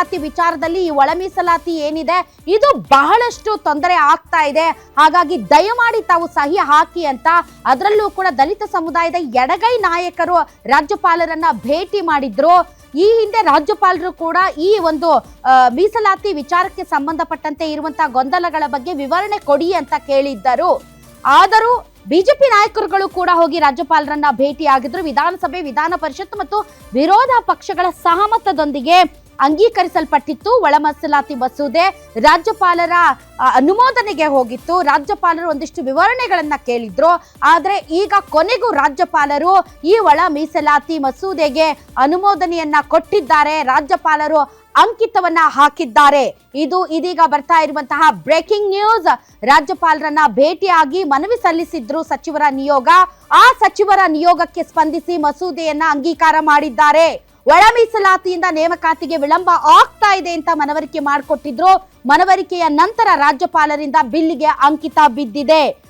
ನೇಮಕಾತಿ ವಿಚಾರದಲ್ಲಿ ಈ ಒಳ ಮೀಸಲಾತಿ ಏನಿದೆ ಇದು ಬಹಳಷ್ಟು ತೊಂದರೆ ಆಗ್ತಾ ಇದೆ. ಹಾಗಾಗಿ ದಯಮಾಡಿ ತಾವು ಸಹಿ ಹಾಕಿ ಅಂತ ಅದರಲ್ಲೂ ಕೂಡ ದಲಿತ ಸಮುದಾಯದ ಎಡಗೈ ನಾಯಕರು ರಾಜ್ಯಪಾಲರನ್ನ ಭೇಟಿ ಮಾಡಿದ್ರು. ಈ ಹಿಂದೆ ರಾಜ್ಯಪಾಲರು ಕೂಡ ಈ ಒಂದು ಮೀಸಲಾತಿ ವಿಚಾರಕ್ಕೆ ಸಂಬಂಧಪಟ್ಟಂತೆ ಇರುವಂತಹ ಗೊಂದಲಗಳ ಬಗ್ಗೆ ವಿವರಣೆ ಕೊಡಿ ಅಂತ ಕೇಳಿದ್ದರು. ಆದರೂ ಬಿಜೆಪಿ ನಾಯಕರುಗಳು ಕೂಡ ಹೋಗಿ ರಾಜ್ಯಪಾಲರನ್ನ ಭೇಟಿಯಾಗಿದ್ರು. ವಿಧಾನಸಭೆ, ವಿಧಾನ ಪರಿಷತ್ ಮತ್ತು ವಿರೋಧ ಪಕ್ಷಗಳ ಸಹಮತದೊಂದಿಗೆ ಅಂಗೀಕರಿಸಲ್ಪಟ್ಟಿತ್ತು ಒಳ ಮೀಸಲಾತಿ ಮಸೂದೆ. ರಾಜ್ಯಪಾಲರ ಅನುಮೋದನೆಗೆ ಹೋಗಿತ್ತು. ರಾಜ್ಯಪಾಲರು ಒಂದಿಷ್ಟು ವಿವರಣೆಗಳನ್ನ ಕೇಳಿದ್ರು. ಆದ್ರೆ ಈಗ ಕೊನೆಗೂ ರಾಜ್ಯಪಾಲರು ಈ ಒಳ ಮೀಸಲಾತಿ ಮಸೂದೆಗೆ ಅನುಮೋದನೆಯನ್ನ ಕೊಟ್ಟಿದ್ದಾರೆ. ರಾಜ್ಯಪಾಲರು ಅಂಕಿತವನ್ನ ಹಾಕಿದ್ದಾರೆ. ಇದು ಇದೀಗ ಬರ್ತಾ ಇರುವಂತಹ ಬ್ರೇಕಿಂಗ್ ನ್ಯೂಸ್. ರಾಜ್ಯಪಾಲರನ್ನ ಭೇಟಿಯಾಗಿ ಮನವಿ ಸಲ್ಲಿಸಿದ್ರು ಸಚಿವರ ನಿಯೋಗ. ಆ ಸಚಿವರ ನಿಯೋಗಕ್ಕೆ ಸ್ಪಂದಿಸಿ ಮಸೂದೆಯನ್ನ ಅಂಗೀಕಾರ ಮಾಡಿದ್ದಾರೆ. ಒಳ ಮೀಸಲಾತಿಯಿಂದ ನೇಮಕಾತಿಗೆ ವಿಳಂಬ ಆಗ್ತಾ ಇದೆ ಅಂತ ಮನವರಿಕೆ ಮಾಡಿಕೊಟ್ಟಿದ್ರು. ಮನವರಿಕೆಯ ನಂತರ ರಾಜ್ಯಪಾಲರಿಂದ ಬಿಲ್ಲಿಗೆ ಅಂಕಿತ ಬಿದ್ದಿದೆ.